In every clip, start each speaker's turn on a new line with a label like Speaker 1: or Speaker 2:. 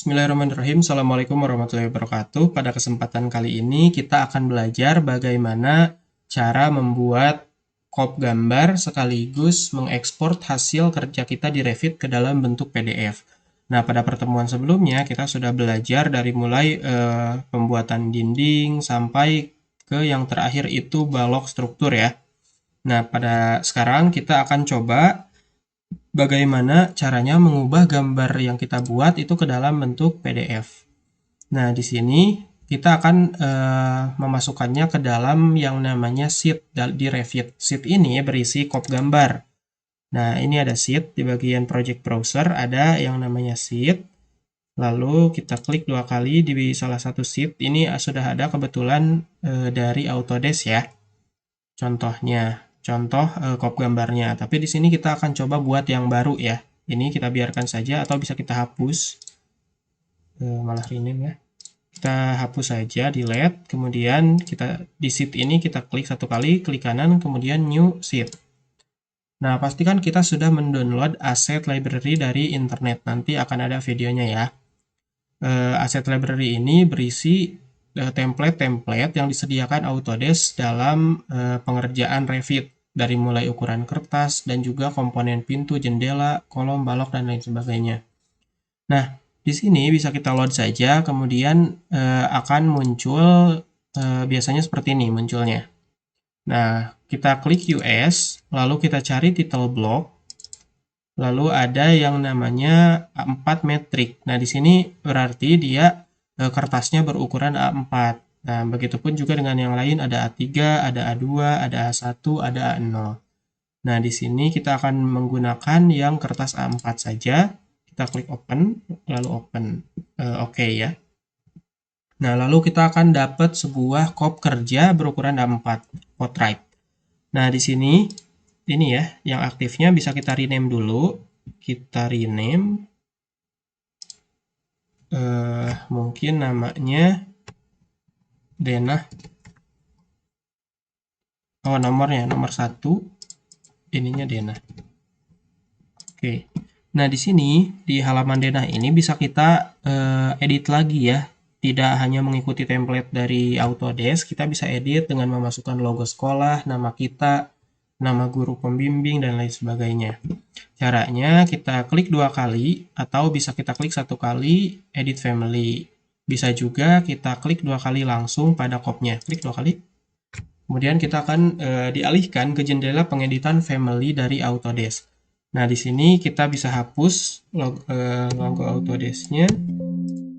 Speaker 1: Bismillahirrahmanirrahim. Assalamualaikum warahmatullahi wabarakatuh. Pada kesempatan kali ini kita akan belajar bagaimana cara membuat crop gambar sekaligus mengekspor hasil kerja kita di Revit ke dalam bentuk PDF. Nah, pada pertemuan sebelumnya kita sudah belajar dari mulai pembuatan dinding sampai ke yang terakhir itu balok struktur ya. Nah, pada sekarang kita akan coba bagaimana caranya mengubah gambar yang kita buat itu ke dalam bentuk PDF. Nah, di sini kita akan memasukkannya ke dalam yang namanya sheet di Revit. Sheet ini berisi crop gambar. Nah, ini ada sheet di bagian project browser, ada yang namanya sheet. Lalu kita klik dua kali di salah satu sheet. Ini sudah ada kebetulan dari Autodesk ya. Contohnya, contoh crop gambarnya. Tapi di sini kita akan coba buat yang baru ya. Ini kita biarkan saja atau bisa kita hapus. Malah rename ya. Kita hapus saja, delete. Kemudian kita di sheet ini kita klik satu kali, klik kanan, kemudian new sheet. Nah, pastikan kita sudah mendownload asset library dari internet. Nanti akan ada videonya ya. Asset library ini berisi template-template yang disediakan Autodesk dalam pengerjaan Revit, dari mulai ukuran kertas dan juga komponen pintu, jendela, kolom, balok, dan lain sebagainya. Nah, di sini bisa kita load saja, kemudian akan muncul biasanya seperti ini munculnya. Nah, kita klik US, lalu kita cari title block, lalu ada yang namanya A4 metrik. Nah, di sini berarti dia kertasnya berukuran A4. Nah, begitupun juga dengan yang lain, ada A3, ada A2, ada A1, ada A0. Nah, di sini kita akan menggunakan yang kertas A4 saja. Kita klik open, lalu open. Oke ya. Nah, lalu kita akan dapat sebuah crop kerja berukuran A4, portrait. Nah, di sini ini ya, yang aktifnya bisa kita rename dulu. Kita rename. Mungkin namanya Denah. Oh, nomornya, nomor 1. Ininya Denah. Oke. Nah, di sini, di halaman Denah ini bisa kita edit lagi ya. Tidak hanya mengikuti template dari Autodesk, kita bisa edit dengan memasukkan logo sekolah, nama kita, nama guru pembimbing, dan lain sebagainya. Caranya kita klik dua kali, atau bisa kita klik satu kali, edit family. Bisa juga kita klik dua kali langsung pada kopnya. Klik dua kali. Kemudian kita akan dialihkan ke jendela pengeditan family dari Autodesk. Nah, di sini kita bisa hapus logo Autodesk-nya.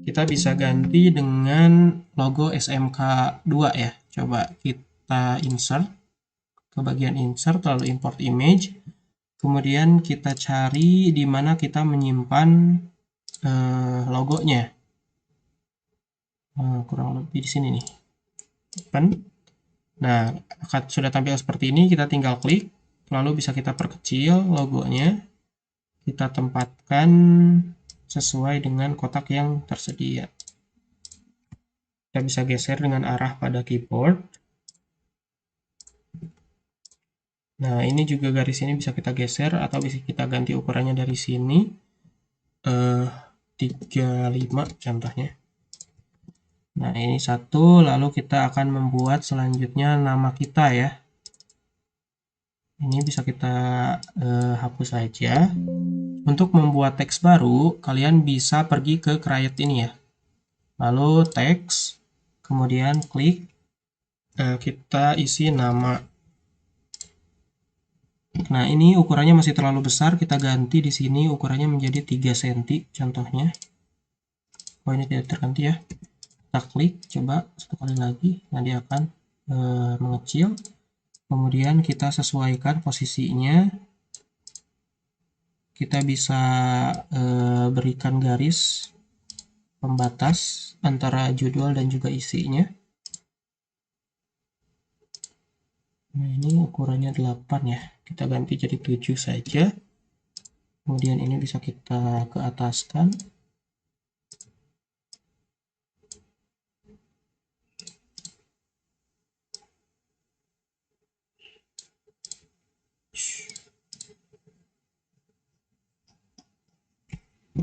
Speaker 1: Kita bisa ganti dengan logo SMK 2 ya. Coba kita insert ke bagian insert, lalu import image. Kemudian kita cari di mana kita menyimpan logonya. Kurang lebih di sini nih. Open. Nah, sudah tampil seperti ini, kita tinggal klik. Lalu bisa kita perkecil logonya. Kita tempatkan sesuai dengan kotak yang tersedia. Kita bisa geser dengan arah pada keyboard. Nah, ini juga garis ini bisa kita geser atau bisa kita ganti ukurannya dari sini. 35 contohnya. Nah, ini satu, lalu kita akan membuat selanjutnya nama kita ya. Ini bisa kita hapus saja. Untuk membuat teks baru, kalian bisa pergi ke Create ini ya. Lalu teks, kemudian klik, kita isi nama. Nah, ini ukurannya masih terlalu besar, kita ganti di sini ukurannya menjadi 3 cm contohnya. Oh, ini tidak terganti ya. Kita klik, coba satu kali lagi, nah dia akan mengecil. Kemudian kita sesuaikan posisinya. Kita bisa berikan garis pembatas antara judul dan juga isinya. Nah, ini ukurannya 8 ya. Kita ganti jadi 7 saja. Kemudian ini bisa kita keataskan.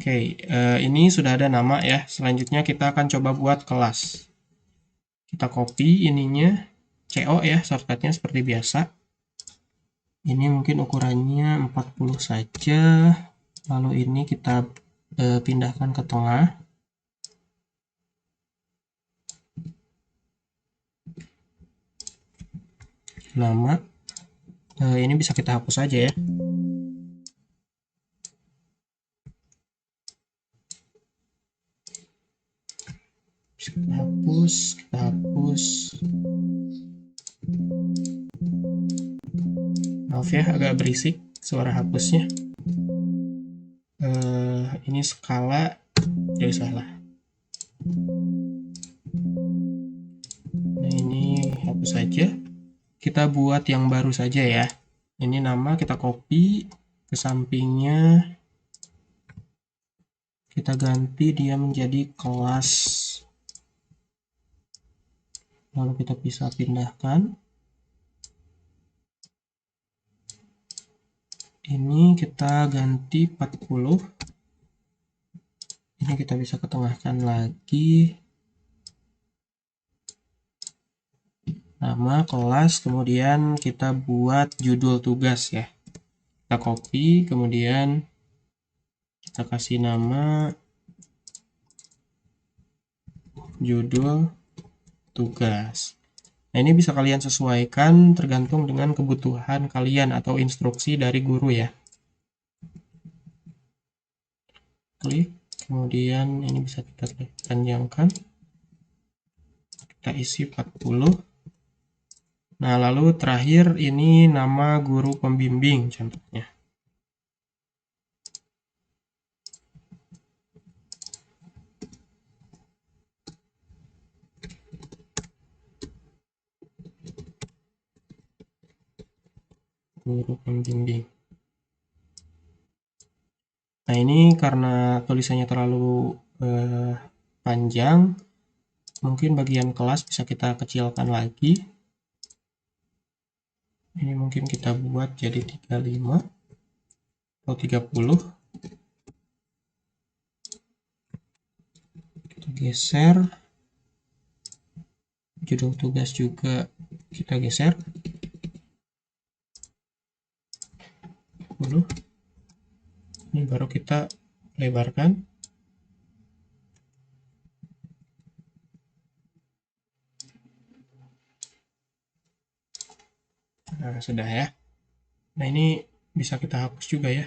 Speaker 1: Oke, ini sudah ada nama ya. Selanjutnya kita akan coba buat kelas. Kita copy ininya, CO ya, shortcutnya seperti biasa. Ini mungkin ukurannya 40 saja. Lalu ini kita pindahkan ke tengah. Nama. Ini bisa kita hapus aja ya. Kita hapus. Maaf ya, agak berisik suara hapusnya. Ini skala, jadi salah. Nah, ini hapus saja. Kita buat yang baru saja ya. Ini nama kita copy ke sampingnya. Kita ganti dia menjadi kelas. Lalu kita bisa pindahkan. Ini kita ganti 40. Ini kita bisa ketengahkan lagi. Nama kelas, kemudian kita buat judul tugas ya. Kita copy, kemudian kita kasih nama judul tugas. Nah, ini bisa kalian sesuaikan tergantung dengan kebutuhan kalian atau instruksi dari guru ya. Klik, kemudian ini bisa kita panjangkan. Kita isi 40. Nah, lalu terakhir ini nama guru pembimbing contohnya. Guru pembimbing. Nah, ini karena tulisannya terlalu panjang, mungkin bagian kelas bisa kita kecilkan lagi. Ini mungkin kita buat jadi 35 atau 30. Kita geser. Judul tugas juga kita geser. 10. Ini baru kita lebarkan. Nah, sudah ya. Nah, ini bisa kita hapus juga ya.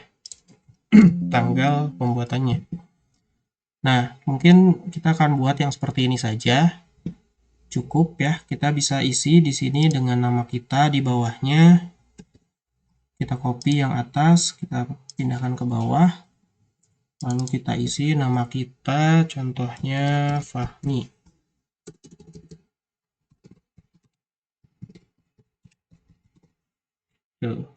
Speaker 1: Tanggal pembuatannya. Nah, mungkin kita akan buat yang seperti ini saja. Cukup ya. Kita bisa isi di sini dengan nama kita di bawahnya. Kita copy yang atas, kita pindahkan ke bawah. Lalu kita isi nama kita, contohnya Fahmi. Tuh.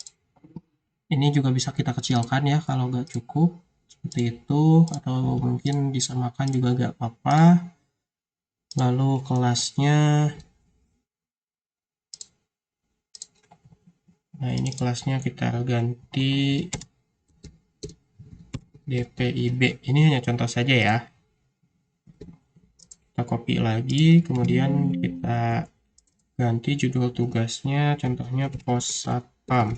Speaker 1: Ini juga bisa kita kecilkan ya kalau nggak cukup. Seperti itu, atau mungkin disamakan juga nggak apa-apa. Lalu kelasnya, nah ini kelasnya kita ganti DPIB. Ini hanya contoh saja ya. Kita copy lagi, kemudian kita ganti judul tugasnya, contohnya pos satpam.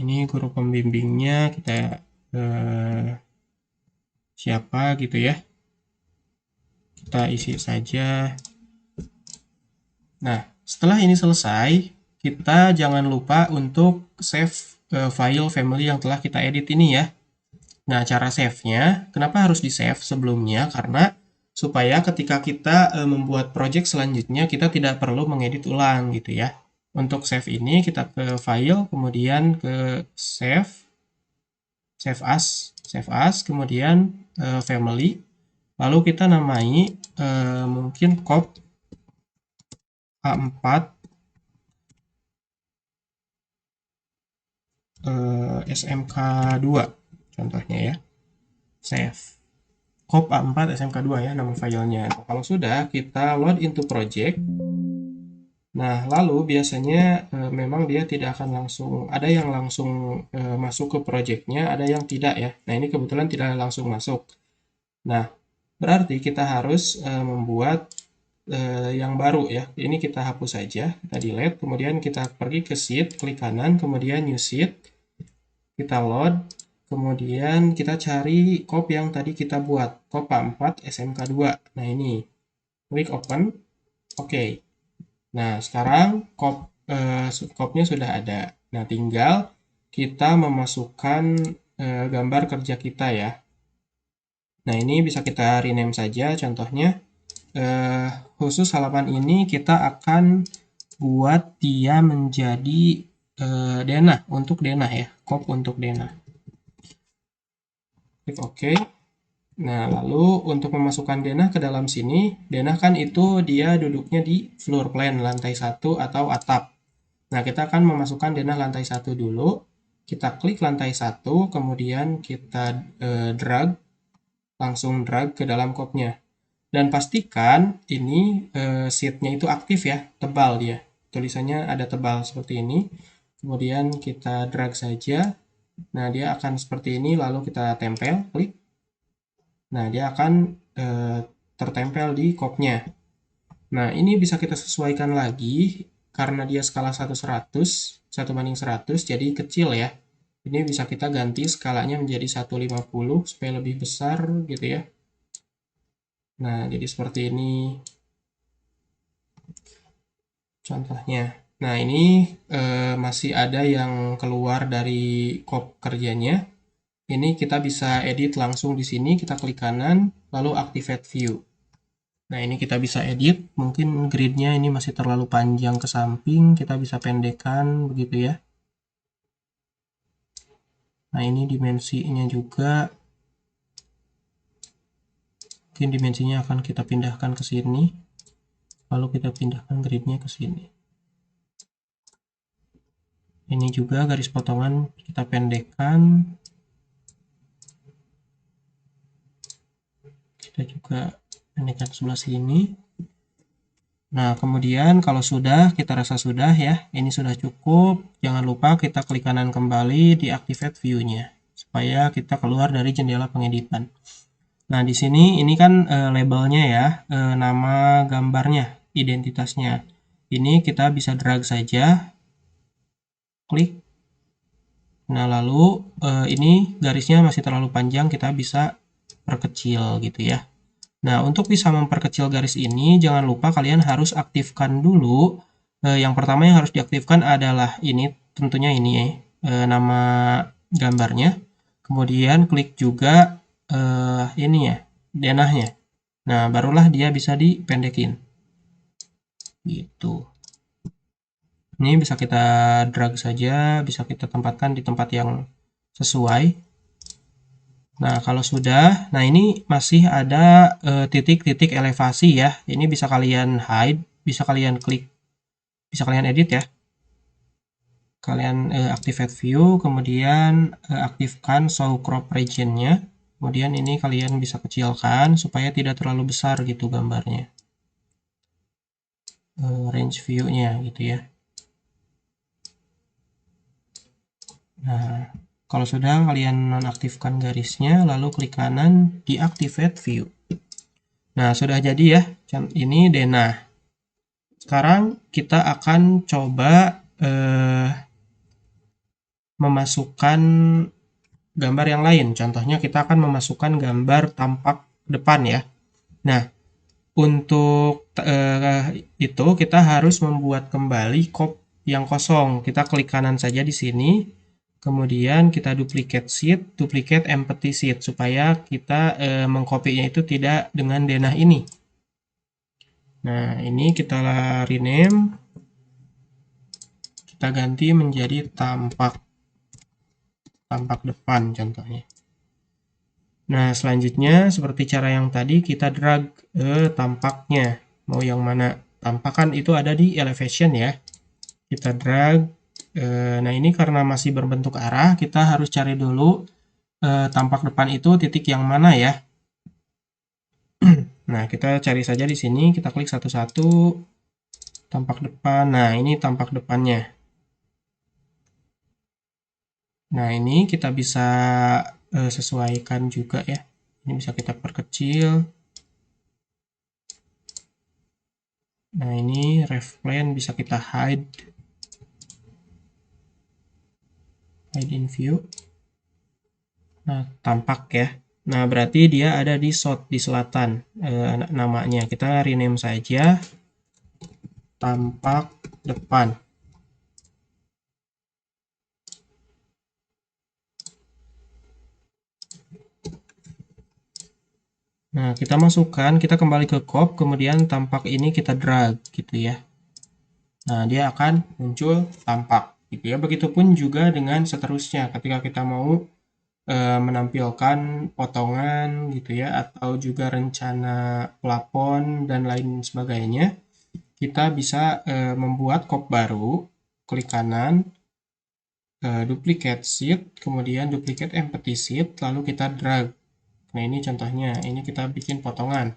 Speaker 1: Ini guru pembimbingnya kita siapa gitu ya. Kita isi saja. Nah, setelah ini selesai, kita jangan lupa untuk save file family yang telah kita edit ini ya. Nah, cara save-nya, kenapa harus di-save sebelumnya? Karena supaya ketika kita membuat project selanjutnya, kita tidak perlu mengedit ulang gitu ya. Untuk save ini, kita ke file, kemudian ke save as, kemudian family. Lalu kita namai mungkin cop A4 SMK2 contohnya ya. Save. Cop A4 SMK2 ya nama filenya. Nah, kalau sudah, kita load into project. Nah, lalu biasanya memang dia tidak akan langsung, ada yang langsung masuk ke projectnya, ada yang tidak ya. Nah, ini kebetulan tidak langsung masuk. Nah, berarti kita harus membuat yang baru ya. Ini kita hapus saja, kita delete, kemudian kita pergi ke sheet, klik kanan, kemudian new sheet, kita load, kemudian kita cari cop yang tadi kita buat, cop 4 SMK2. Nah, ini klik open, oke. Nah, sekarang kopnya sudah ada. Nah, tinggal kita memasukkan gambar kerja kita ya. Nah, ini bisa kita rename saja. Contohnya, eh, khusus halaman ini kita akan buat dia menjadi denah, untuk denah ya. Kop untuk denah. Klik OK. Nah, lalu untuk memasukkan denah ke dalam sini, denah kan itu dia duduknya di floor plan, lantai 1 atau atap. Nah, kita akan memasukkan denah lantai 1 dulu. Kita klik lantai 1, kemudian kita drag, langsung drag ke dalam kopnya. Dan pastikan ini sheet-nya itu aktif ya, tebal dia. Tulisannya ada tebal seperti ini. Kemudian kita drag saja. Nah, dia akan seperti ini, lalu kita tempel, klik. Nah, dia akan tertempel di kopnya. Nah, ini bisa kita sesuaikan lagi karena dia skala 1/100, 1/100, jadi kecil ya. Ini bisa kita ganti skalanya menjadi 150 supaya lebih besar gitu ya. Nah, jadi seperti ini contohnya. Nah, ini masih ada yang keluar dari kop kerjanya. Ini kita bisa edit langsung di sini, kita klik kanan, lalu activate view. Nah, ini kita bisa edit, mungkin gridnya ini masih terlalu panjang ke samping, kita bisa pendekkan begitu ya. Nah, ini dimensinya juga, mungkin dimensinya akan kita pindahkan ke sini, lalu kita pindahkan gridnya ke sini. Ini juga garis potongan kita pendekkan, kita juga pendekkan sebelah sini. Nah, kemudian kalau sudah, kita rasa sudah ya, ini sudah cukup. Jangan lupa kita klik kanan kembali di activate view-nya, supaya kita keluar dari jendela pengeditan. Nah, di sini ini kan labelnya ya, nama gambarnya, identitasnya. Ini kita bisa drag saja, klik. Nah, lalu ini garisnya masih terlalu panjang, kita bisa perkecil gitu ya. Nah, untuk bisa memperkecil garis ini, jangan lupa kalian harus aktifkan dulu. Yang pertama yang harus diaktifkan adalah ini, tentunya ini nama gambarnya. Kemudian klik juga ini ya, denahnya. Nah, barulah dia bisa dipendekin. Gitu. Ini bisa kita drag saja, bisa kita tempatkan di tempat yang sesuai. Nah, kalau sudah, nah ini masih ada titik-titik elevasi ya. Ini bisa kalian hide, bisa kalian klik, bisa kalian edit ya. Kalian activate view, kemudian aktifkan show crop region-nya. Kemudian ini kalian bisa kecilkan supaya tidak terlalu besar gitu gambarnya. Range view-nya gitu ya. Nah, kalau sudah kalian nonaktifkan garisnya, lalu klik kanan di activate view. Nah, sudah jadi ya. Ini denah. Sekarang kita akan coba memasukkan gambar yang lain. Contohnya kita akan memasukkan gambar tampak depan ya. Nah, untuk itu kita harus membuat kembali cop yang kosong. Kita klik kanan saja di sini. Kemudian kita duplicate sheet, duplicate empty sheet supaya kita mengkopinya itu tidak dengan denah ini. Nah, ini kita rename. Kita ganti menjadi tampak depan contohnya. Nah, selanjutnya seperti cara yang tadi kita drag tampaknya. Mau yang mana? Tampak kan itu ada di elevation ya. Kita drag. Nah, ini karena masih berbentuk arah, kita harus cari dulu tampak depan itu titik yang mana ya. Nah, kita cari saja di sini, kita klik satu-satu. tampak depan. Nah, ini tampak depannya. Nah, ini kita bisa sesuaikan juga ya. Ini bisa kita perkecil. Nah, ini ref plane bisa kita hide in view. Nah, tampak ya. Nah, berarti dia ada di south, di selatan namanya. Kita rename saja tampak depan. Nah, kita masukkan, kita kembali ke cop, kemudian tampak ini kita drag gitu ya. Nah, dia akan muncul tampak gitu ya. Begitupun juga dengan seterusnya ketika kita mau menampilkan potongan gitu ya, atau juga rencana plafon dan lain sebagainya. Kita bisa membuat cop baru, klik kanan, duplicate sheet, kemudian duplicate empty sheet, lalu kita drag. Nah, ini contohnya, ini kita bikin potongan.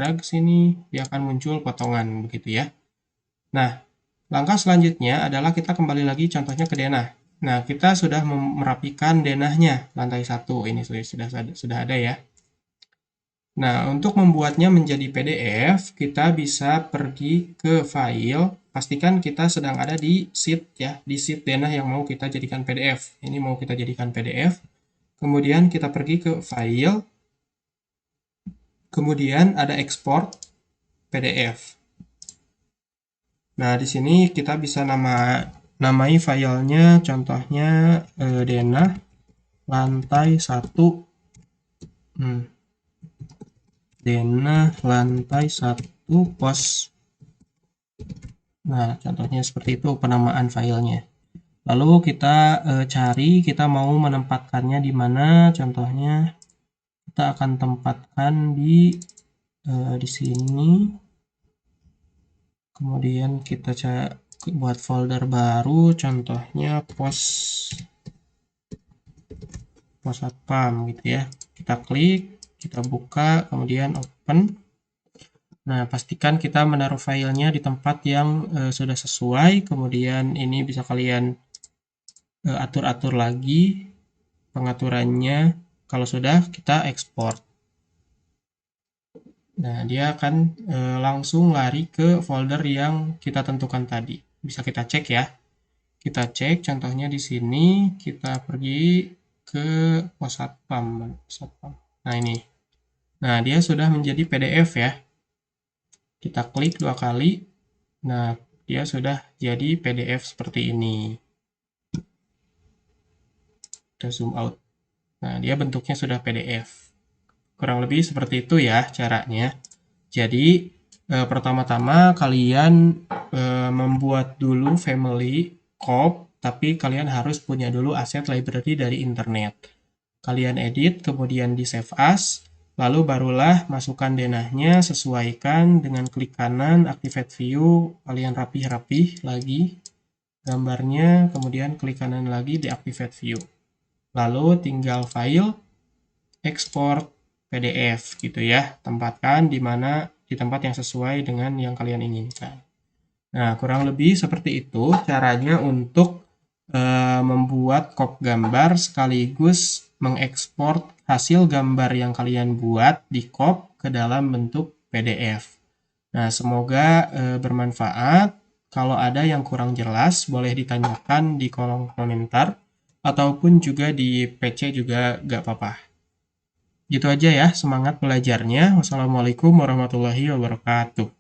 Speaker 1: Drag sini, dia akan muncul potongan begitu ya. Nah, langkah selanjutnya adalah kita kembali lagi contohnya ke denah. Nah, kita sudah merapikan denahnya, lantai 1, ini sudah ada ya. Nah, untuk membuatnya menjadi PDF, kita bisa pergi ke file, pastikan kita sedang ada di sheet ya, di sheet denah yang mau kita jadikan PDF. Ini mau kita jadikan PDF. Kemudian kita pergi ke file, kemudian ada export PDF. Nah, di sini kita bisa namai filenya, contohnya denah lantai 1. Denah lantai 1 pos. Nah, contohnya seperti itu penamaan filenya. Lalu kita cari, kita mau menempatkannya di mana, contohnya kita akan tempatkan di sini. Kemudian kita buat folder baru, contohnya pos satpam gitu ya. Kita klik, kita buka, kemudian open. Nah, pastikan kita menaruh filenya di tempat yang sudah sesuai. Kemudian ini bisa kalian atur-atur lagi pengaturannya. Kalau sudah, kita ekspor. Nah, dia akan langsung lari ke folder yang kita tentukan tadi. Bisa kita cek ya. Kita cek contohnya di sini, kita pergi ke pos satpam. Nah, ini. Nah, dia sudah menjadi PDF ya. Kita klik 2 kali. Nah, dia sudah jadi PDF seperti ini. Kita zoom out. Nah, dia bentuknya sudah PDF. Kurang lebih seperti itu ya caranya. Jadi, pertama-tama kalian membuat dulu family cop, tapi kalian harus punya dulu aset library dari internet. Kalian edit, kemudian di save as, lalu barulah masukkan denahnya, sesuaikan dengan klik kanan, activate view, kalian rapih-rapih lagi gambarnya, kemudian klik kanan lagi, deactivate view. Lalu tinggal file, export PDF gitu ya, tempatkan di tempat yang sesuai dengan yang kalian inginkan. Nah, kurang lebih seperti itu caranya untuk membuat cop gambar sekaligus mengekspor hasil gambar yang kalian buat di cop ke dalam bentuk PDF. Nah, semoga bermanfaat. Kalau ada yang kurang jelas, boleh ditanyakan di kolom komentar, ataupun juga di PC juga gak apa-apa. Gitu aja ya, semangat belajarnya. Wassalamualaikum warahmatullahi wabarakatuh.